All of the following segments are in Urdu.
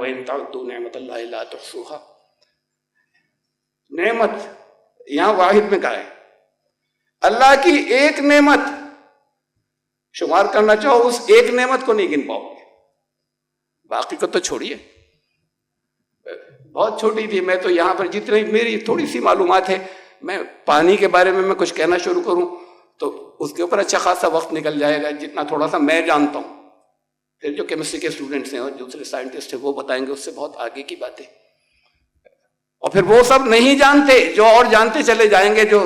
وَإِن تَعُدُّوا نِعْمَتَ اللَّهِ لَا تُحْصُوهَا. نعمت یہاں واحد میں کہا ہے. اللہ کی ایک نعمت شمار کرنا چاہو اس ایک نعمت کو نہیں گن پاؤ گے. باقی کو تو چھوڑیے, بہت چھوٹی تھی میں تو یہاں پر جتنی میری تھوڑی سی معلومات ہے, میں پانی کے بارے میں کچھ کہنا شروع کروں تو اس کے اوپر اچھا خاصا وقت نکل جائے گا. جتنا تھوڑا سا میں جانتا ہوں, پھر جو کیمسٹری کے اسٹوڈنٹس ہیں اور دوسرے سائنٹسٹ ہیں وہ بتائیں گے اس سے بہت آگے کی باتیں. اور پھر وہ سب نہیں جانتے جو اور جانتے چلے جائیں گے جو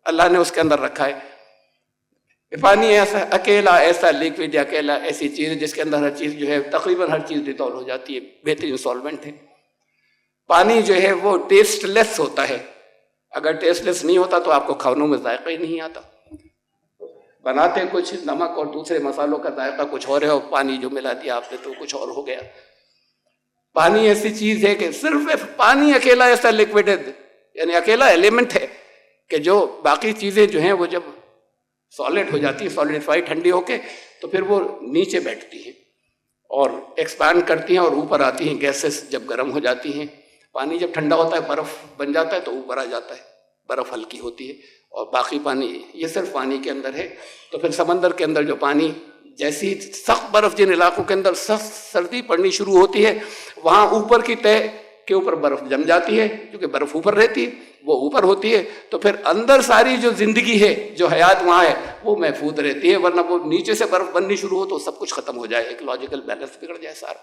اللہ نے اس کے اندر رکھا ہے. پانی ایسا اکیلا ایسا لیکوڈ یا اکیلا ایسی چیز ہے جس کے اندر ہر چیز جو ہے تقریباً ہر چیز ڈیٹول ہو جاتی ہے, بہترین سالوینٹ ہے. پانی جو ہے وہ ٹیسٹ لیس ہوتا ہے. اگر ٹیسٹ لیس نہیں ہوتا تو آپ کو کھانوں میں ذائقہ ہی نہیں آتا. بناتے کچھ نمک اور دوسرے مسالوں کا ذائقہ کچھ اور ہے اور پانی جو ملا دیا آپ نے تو کچھ اور ہو گیا. پانی ایسی چیز ہے کہ صرف پانی اکیلا ایسا لیکوڈ ہے, یعنی اکیلا ایلیمنٹ ہے کہ جو باقی چیزیں جو ہیں وہ جب سالڈ ہو جاتی ہیں, سالڈیفائی ٹھنڈی ہو کے, تو پھر وہ نیچے بیٹھتی ہیں اور ایکسپینڈ کرتی ہیں اور اوپر آتی ہیں. گیسز جب گرم ہو جاتی ہیں, پانی جب ٹھنڈا ہوتا ہے برف بن جاتا ہے تو اوپر آ جاتا ہے, برف ہلکی ہوتی ہے. اور باقی پانی یہ صرف پانی کے اندر ہے. تو پھر سمندر کے اندر جو پانی, جیسی سخت برف جن علاقوں کے اندر سخت سردی پڑنی شروع ہوتی ہے وہاں اوپر کی تہہ کے اوپر برف جم جاتی ہے, کیونکہ برف اوپر رہتی ہے وہ اوپر ہوتی ہے. تو پھر اندر ساری جو زندگی ہے جو حیات وہاں ہے وہ محفوظ رہتی ہے, ورنہ وہ نیچے سے برف بننی شروع ہو تو سب کچھ ختم ہو جائے, ایکولوجیکل بیلنس بگڑ جائے سارا.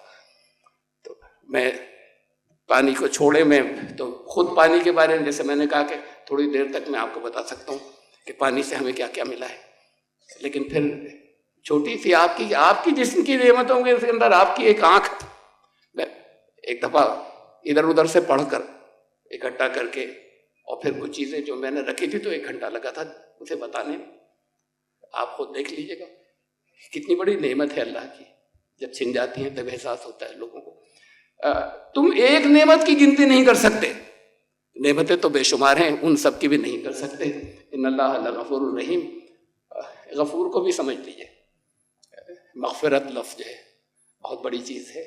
تو میں پانی کو چھوڑے, میں تو خود پانی کے بارے میں جیسے میں نے کہا کہ تھوڑی دیر تک میں آپ کو بتا سکتا ہوں کہ پانی سے ہمیں کیا کیا ملا ہے. لیکن پھر چھوٹی سی آپ کی جسم کی نعمتوں کے اندر آپ کی ایک آنکھ, میں ایک دفعہ ادھر ادھر سے پڑھ کر اکٹھا کر کے اور پھر وہ چیزیں جو میں نے رکھی تھی تو 1 گھنٹہ لگا تھا اسے بتانے میں. آپ خود دیکھ لیجیے گا کتنی بڑی نعمت ہے اللہ کی, جب چھن جاتی ہیں تب احساس ہوتا ہے لوگوں کو. تم ایک نعمت کی گنتی نہیں کر سکتے, نعمتیں تو بے شمار ہیں, ان سب کی بھی نہیں کر سکتے. ان اللہ لغفور الرحیم, غفور کو بھی سمجھ لیجیے. مغفرت لفظ ہے بہت بڑی چیز ہے.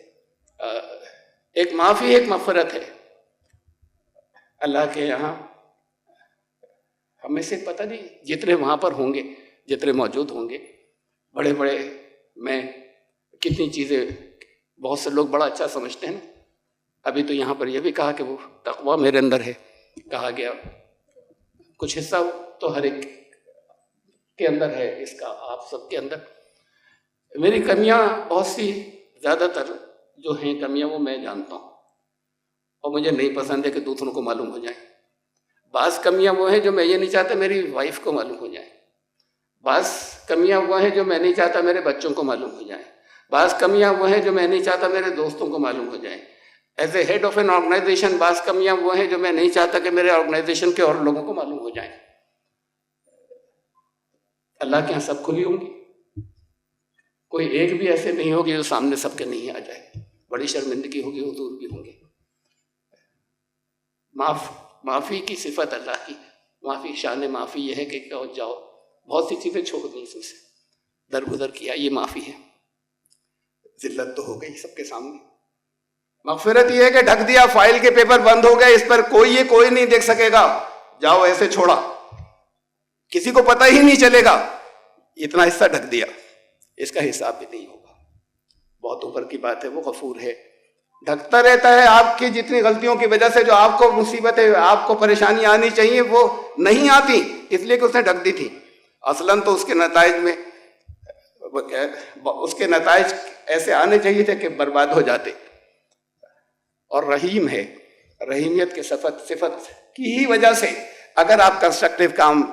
ایک معافی ایک مغفرت ہے اللہ کے یہاں. ہمیں سے پتہ نہیں جتنے وہاں پر ہوں گے, جتنے موجود ہوں گے, بڑے بڑے میں کتنی چیزیں بہت سے لوگ بڑا اچھا سمجھتے ہیں. ابھی تو یہاں پر یہ بھی کہا کہ وہ تقویٰ میرے اندر ہے, کہا گیا کچھ حصہ تو ہر ایک کے اندر ہے اس کا, آپ سب کے اندر. میری کمیاں بہت سی, زیادہ تر جو ہیں کمیاں وہ میں جانتا ہوں اور مجھے نہیں پسند ہے کہ دوسروں کو معلوم ہو جائیں. بعض کمیاں وہ ہیں جو میں یہ نہیں چاہتا میری وائف کو معلوم ہو جائیں. بعض کمیاں وہ ہیں جو میں نہیں چاہتا میرے بچوں کو معلوم ہو جائیں. بعض کمیاں وہ ہیں جو میں نہیں چاہتا میرے دوستوں کو معلوم ہو جائیں. As a head of an organization بعض کمیاں وہ ہیں جو میں نہیں چاہتا کہ میرے آرگنائزیشن کے اور لوگوں کو معلوم ہو جائیں. اللہ کے یہاں سب کھلی ہوں گی, کوئی ایک بھی ایسے نہیں ہوگی جو سامنے سب کے نہیں آ جائے. بڑی شرمندگی ہوگی, حضور بھی ہوں گے. معافی کی صفت اللہ کی, معافی شان معافی یہ ہے کہ جاؤ بہت سی چیزیں چھوڑ دیں, اس میں سے درگزر کیا, یہ معافی ہے. ذلت تو ہو گئی سب کے سامنے. مغفرت یہ ہے کہ ڈھک دیا, فائل کے پیپر بند ہو گئے, اس پر کوئی نہیں دیکھ سکے گا, جاؤ ایسے چھوڑا, کسی کو پتہ ہی نہیں چلے گا, اتنا حصہ ڈھک دیا, اس کا حساب بھی نہیں ہوگا. بہت اوپر کی بات ہے, وہ غفور ہے, ڈھکتا رہتا ہے. آپ کی جتنی غلطیوں کی وجہ سے جو آپ کو مصیبتیں, آپ کو پریشانی آنی چاہیے وہ نہیں آتی, اس لیے کہ اس نے ڈھک دی تھی. اصلاً تو اس کے نتائج ایسے آنے چاہیے تھے کہ برباد ہو جاتے. اور رحیم ہے, رحیمیت کے صفت کی ہی وجہ سے اگر آپ کنسٹرکٹیو کام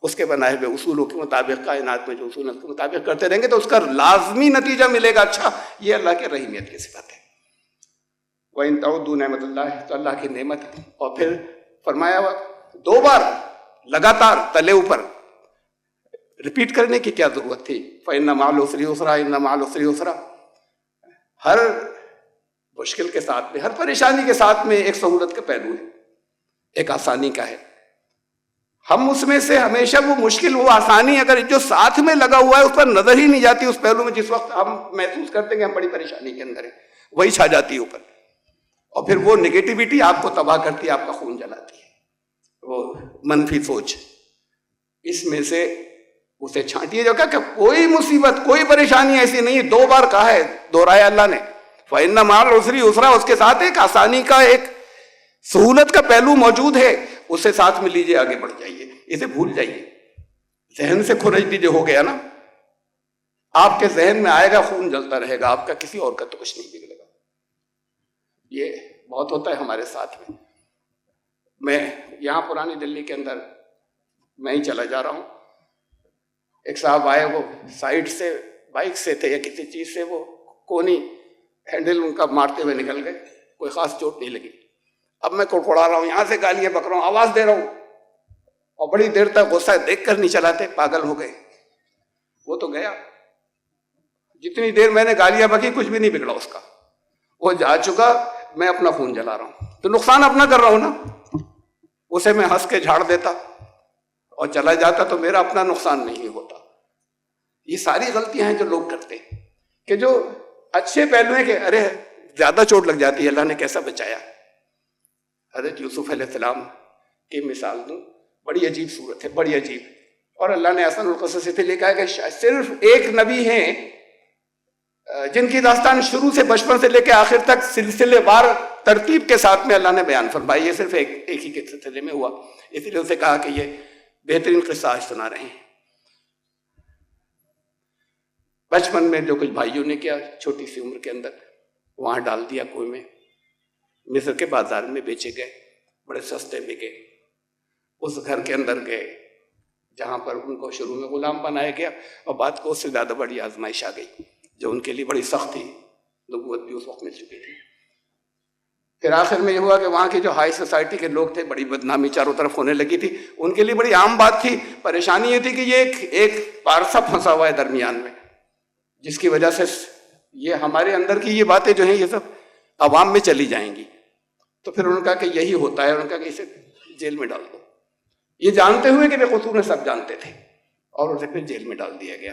اس کے بنائے ہوئے اصولوں کے مطابق, کائنات میں جو اصول ہیں اس کے مطابق کرتے رہیں گے تو اس کا لازمی نتیجہ ملے گا اچھا. یہ اللہ کے رحیمیت کی صفت ہے. وَإِن تَعُدُّوا نِعْمَتَ اللَّهِ, تو اللہ کی نعمت. اور پھر فرمایا 2 بار لگاتار تلے اوپر ریپیٹ کرنے کی کیا ضرورت تھی؟ فَإِنَّ مَعَ الْعُسْرِ يُسْرًا, إِنَّ مَعَ الْعُسْرِ يُسْرًا. ہر مشکل کے ساتھ میں, ہر پریشانی کے ساتھ میں ایک سہولت کا پہلو ہے, ایک آسانی کا ہے. ہم اس میں سے ہمیشہ وہ مشکل, وہ آسانی اگر جو ساتھ میں لگا ہوا ہے اس پر نظر ہی نہیں جاتی اس پہلو میں, جس وقت ہم محسوس کرتے ہیں کہ ہم بڑی پریشانی کے اندر ہیں, وہی چھا جاتی ہے اوپر، اور پھر وہ نگیٹیوٹی آپ کو تباہ کرتی ہے، آپ کا خون جلاتی ہے، وہ منفی سوچ، اس میں سے اسے چھانٹیے جو کہ کوئی مصیبت کوئی پریشانی ایسی نہیں ہے، 2 بار کہا ہے، دوہرایا اللہ نے، فَإِنَّ مَعَ الْعُسْرِ يُسْرًا، اس کے ساتھ ایک آسانی کا ایک سہولت کا پہلو موجود ہے، اسے ساتھ میں لیجئے، آگے بڑھ جائیے، اسے بھول جائیے، ذہن سے کھرج دیجئے، ہو گیا نا، آپ کے ذہن میں آئے گا، خون جلتا رہے گا آپ کا، کسی اور کا تو کچھ نہیں بگڑے گا۔ یہ بہت ہوتا ہے ہمارے ساتھ میں یہاں پرانی دلی کے اندر میں ہی چلا جا رہا ہوں، ایک صاحب آئے، وہ سائڈ سے بائک سے تھے یا کسی چیز سے، وہ کونی ہینڈل ان کا مارتے ہوئے نکل گئے، کوئی خاص چوٹ نہیں لگی۔ اب میں کڑکڑا رہا ہوں، یہاں سے گالیاں بک رہا ہوں، آواز دے رہا ہوں، اور بڑی دیر تک غصہ دیکھ کر نہیں چلاتے، پاگل ہو گئے، وہ تو گیا، جتنی دیر میں نے گالیاں بکی کچھ بھی نہیں بگڑا اس کا، وہ جا چکا، میں اپنا خون جلا رہا ہوں، تو نقصان اپنا کر رہا ہوں نا، اسے میں ہنس کے جھاڑ دیتا اور چلا جاتا تو میرا اپنا نقصان نہیں ہوتا۔ یہ ساری غلطیاں ہیں جو لوگ کرتے ہیں، کہ جو اچھے پہلو ہیں کہ ارے زیادہ چوٹ لگ جاتی ہے، اللہ نے کیسا بچایا۔ حضرت یوسف علیہ السلام کی مثال دوں، بڑی عجیب صورت ہے، بڑی عجیب، اور اللہ نے احسن القصص سے لکھا ہے کہ صرف ایک نبی ہیں جن کی داستان شروع سے بچپن سے لے کے آخر تک سلسلے وار ترتیب کے ساتھ میں اللہ نے بیان فرمائی، یہ صرف ایک ہی کے سلسلے میں ہوا، اسی لیے اسے کہا کہ یہ بہترین قصہ آج سنا رہے ہیں۔ بچپن میں جو کچھ بھائیوں نے کیا، چھوٹی سی عمر کے اندر وہاں ڈال دیا کنویں میں، مصر کے بازار میں بیچے گئے، بڑے سستے بکے، اس گھر کے اندر گئے جہاں پر ان کو شروع میں غلام بنایا گیا، اور بعد کو اس سے زیادہ بڑی آزمائش آ گئی جو ان کے لیے بڑی سخت تھی، نبوت بھی اس وقت مل چکی تھی۔ پھر آخر میں یہ ہوا کہ وہاں کی جو ہائی سوسائٹی کے لوگ تھے، بڑی بدنامی چاروں طرف ہونے لگی تھی، ان کے لیے بڑی عام بات تھی، پریشانی یہ تھی کہ یہ ایک پارسا پھنسا ہوا ہے درمیان میں، جس کی وجہ سے یہ ہمارے اندر کی یہ باتیں جو ہیں یہ سب عوام میں چلی جائیں گی۔ تو پھر انہوں نے کہا کہ یہی ہوتا ہے، انہوں نے کہا کہ اسے جیل میں ڈال دو، یہ جانتے ہوئے کہ بے قصور سب جانتے تھے، اور اسے پھر جیل میں ڈال دیا گیا۔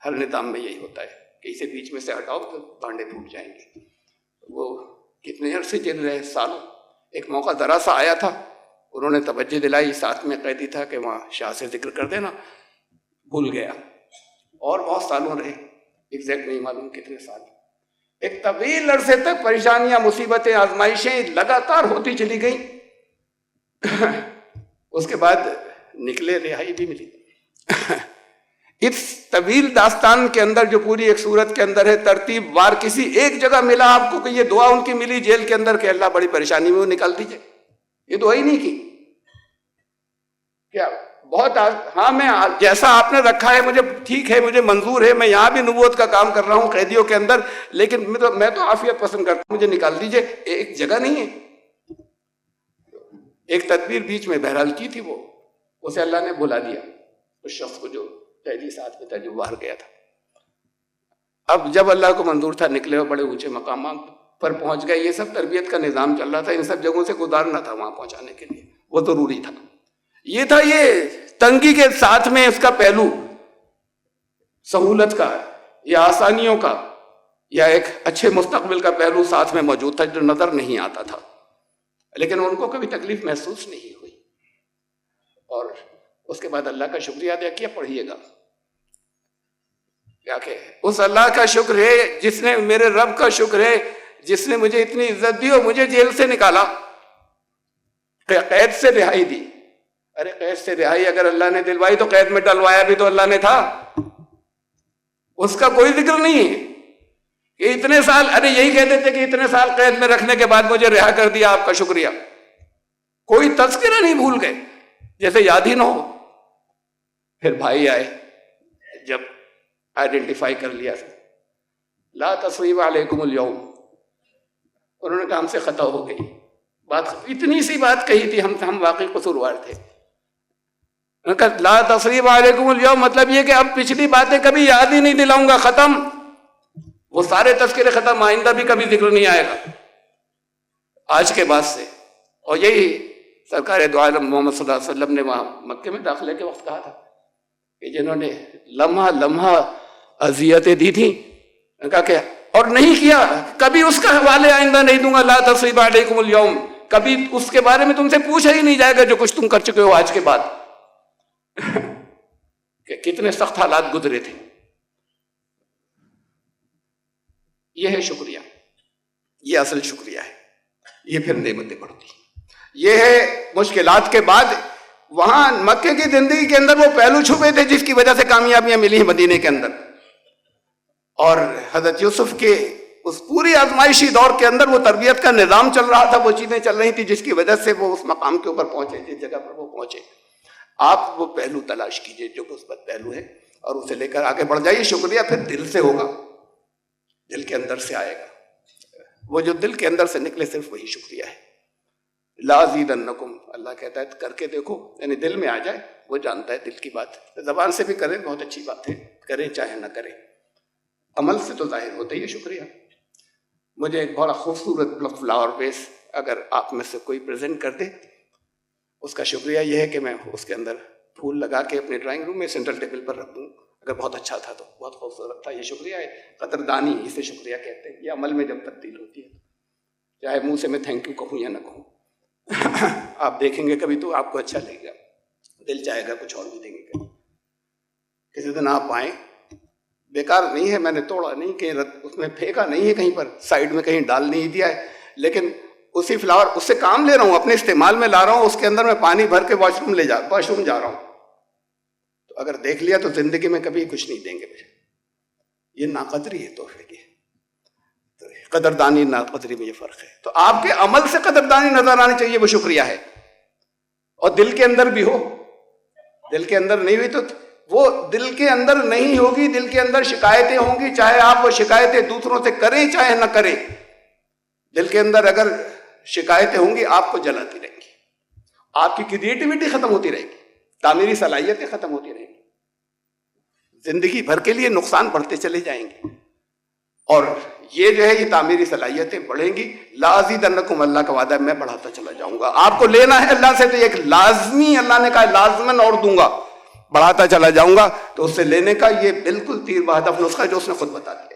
ہر نظام میں یہی ہوتا ہے کہ اسے بیچ میں سے ہٹاؤ تو بانڈے ٹوٹ جائیں گے۔ وہ کتنے عرصے جیل رہے، سالوں۔ ایک موقع ذرا سا آیا تھا، انہوں نے توجہ دلائی، ساتھ میں قیدی تھا کہ وہاں شاہ سے ذکر کر دینا، بھول گیا، اور بہت سالوں رہے، ایگزیکٹ نہیں معلوم کتنے سال۔ ایک طویل عرصے تک پریشانیاں، مصیبتیں، آزمائشیں لگاتار ہوتی چلی گئیں، اس کے بعد نکلے، رہائی بھی ملی۔ اس طویل داستان کے اندر جو پوری ایک صورت کے اندر ہے، ترتیب وار کسی ایک جگہ ملا آپ کو کہ یہ دعا ان کی ملی جیل کے اندر کہ اللہ بڑی پریشانی میں نکال دیجئے، یہ دعا ہی نہیں کی کیا؟ بہت ہاں، میں جیسا آپ نے رکھا ہے مجھے ٹھیک ہے، مجھے منظور ہے، میں یہاں بھی نبوت کا کام کر رہا ہوں قیدیوں کے اندر، لیکن میں تو عافیت پسند کرتا ہوں، مجھے نکال دیجئے، ایک جگہ نہیں ہے۔ ایک تدبیر بیچ میں بہرحال کی تھی، وہ اسے اللہ نے بلا دیا، اس شخص کو جو قیدی ساتھ میں تھا، جو باہر گیا تھا۔ اب جب اللہ کو منظور تھا، نکلے اور بڑے اونچے مقامات پر پہنچ گئے۔ یہ سب تربیت کا نظام چل رہا تھا، ان سب جگہوں سے گزارنا تھا وہاں پہنچانے کے لیے، وہ ضروری تھا۔ یہ تھا یہ تنگی کے ساتھ میں اس کا پہلو سہولت کا یا آسانیوں کا یا ایک اچھے مستقبل کا پہلو ساتھ میں موجود تھا جو نظر نہیں آتا تھا، لیکن ان کو کبھی تکلیف محسوس نہیں ہوئی۔ اور اس کے بعد اللہ کا شکریہ ادا کیا۔ پڑھیے گا کیا کہ اس اللہ کا شکر ہے جس نے، میرے رب کا شکر ہے جس نے مجھے اتنی عزت دی اور مجھے جیل سے نکالا، قید سے رہائی دی۔ ارے قید سے رہائی اگر اللہ نے دلوائی تو قید میں ڈلوایا بھی تو اللہ نے تھا، اس کا کوئی ذکر نہیں ہے کہ اتنے سال، ارے یہی کہتے تھے کہ اتنے سال قید میں رکھنے کے بعد مجھے رہا کر دیا، آپ کا شکریہ۔ کوئی تذکرہ نہیں، بھول گئے جیسے یاد ہی نہ ہو۔ پھر بھائی آئے، جب آئیڈینٹیفائی کر لیا، لا تصریب علیکم اليوم، انہوں نے کہا ہم سے خطا ہو گئی، بات اتنی سی بات کہی تھی، ہم واقعی قصوروار تھے۔ انہوں نے کہا لا تصریب علیکم اليوم، مطلب یہ کہ اب پچھلی باتیں کبھی یاد ہی نہیں دلاؤں گا، ختم، وہ سارے تذکرے ختم، آئندہ بھی کبھی ذکر نہیں آئے گا آج کے بعد سے۔ اور یہی سرکار دو عالم محمد صلی اللہ علیہ وسلم نے وہاں مکے میں داخلے کے وقت کہا تھا کہ جنہوں نے لمحہ لمحہ اذیتیں دی تھیں، کہا کہ اور نہیں کیا کبھی اس کا حوالے آئندہ نہیں دوں گا. لا تصریب علیکم الیوم, کبھی اس کے بارے میں تم سے پوچھا ہی نہیں جائے گا جو کچھ تم کر چکے ہو آج کے بعد. کہ کتنے سخت حالات گزرے تھے. یہ ہے شکریہ, یہ اصل شکریہ ہے. یہ پھر نعمتیں بڑھتی. یہ ہے مشکلات کے بعد وہاں مکے کی زندگی کے اندر وہ پہلو چھپے تھے جس کی وجہ سے کامیابیاں ملی ہیں مدینے کے اندر. اور حضرت یوسف کے اس پوری آزمائشی دور کے اندر وہ تربیت کا نظام چل رہا تھا, وہ چیزیں چل رہی تھی جس کی وجہ سے وہ اس مقام کے اوپر پہنچے جس جگہ پر وہ پہنچے. آپ وہ پہلو تلاش کیجئے جو مثبت پہلو ہے اور اسے لے کر آگے بڑھ جائیے. شکریہ پھر دل سے ہوگا, دل کے اندر سے آئے گا. وہ جو دل کے اندر سے نکلے صرف وہی شکریہ ہے. لا ازیدنکم, اللہ کہتا ہے کر کے دیکھو, یعنی دل میں آ جائے. وہ جانتا ہے دل کی بات, زبان سے بھی کریں بہت اچھی بات ہے, کریں چاہے نہ کریں, عمل سے تو ظاہر ہوتا ہی ہے شکریہ. مجھے ایک بڑا خوبصورت فلاور ویس اگر آپ میں سے کوئی پریزنٹ کر دے, اس کا شکریہ یہ ہے کہ میں اس کے اندر پھول لگا کے اپنے ڈرائنگ روم میں سینٹرل ٹیبل پر رکھ دوں. اگر بہت اچھا تھا تو بہت خوبصورت تھا, یہ شکریہ ہے. قدردانی اسے شکریہ کہتے ہیں. یہ عمل میں جب تبدیل ہوتی ہے, چاہے منہ سے میں تھینک یو کہوں یا نہ کہوں, آپ دیکھیں گے کبھی تو آپ کو اچھا لگے گا, دل چاہے گا کچھ اور بھی دیں گے. کسی دن آپ آئیں, بیکار نہیں ہے, میں نے توڑا نہیں, کہیں اس میں پھینکا نہیں ہے, کہیں پر سائڈ میں کہیں ڈال نہیں دیا ہے, لیکن اسی فلاور اس سے کام لے رہا ہوں, اپنے استعمال میں لا رہا ہوں. اس کے اندر میں پانی بھر کے واش روم جا رہا ہوں. تو اگر دیکھ لیا تو زندگی میں کبھی کچھ نہیں دیں گے مجھے. یہ ناقدری ہے تحفے کی. قدردانی ناقدری میں یہ فرق ہے. تو آپ کے عمل سے قدردانی نظر آنی چاہیے, وہ شکریہ ہے. اور دل کے اندر بھی ہو. دل کے اندر نہیں ہوئی تو وہ دل کے اندر نہیں ہوگی, دل کے اندر شکایتیں ہوں گی, چاہے آپ وہ شکایتیں دوسروں سے کریں چاہے نہ کریں. دل کے اندر اگر شکایتیں ہوں گی آپ کو جلاتی رہیں گی, آپ کی کریٹیوٹی ختم ہوتی رہے گی, تعمیری صلاحیتیں ختم ہوتی رہیں گی, زندگی بھر کے لیے نقصان بڑھتے چلے جائیں گے. اور یہ جو ہے یہ تعمیری صلاحیتیں بڑھیں گی. لا ازیدنکم, اللہ کا وعدہ ہے میں بڑھاتا چلا جاؤں گا. آپ کو لینا ہے اللہ سے تو یہ ایک لازمی, اللہ نے کہا لازماً اور دوں گا, بڑھاتا چلا جاؤں گا. تو اس سے لینے کا یہ بالکل تیر بہدف نسخہ جو اس نے خود بتا دیا.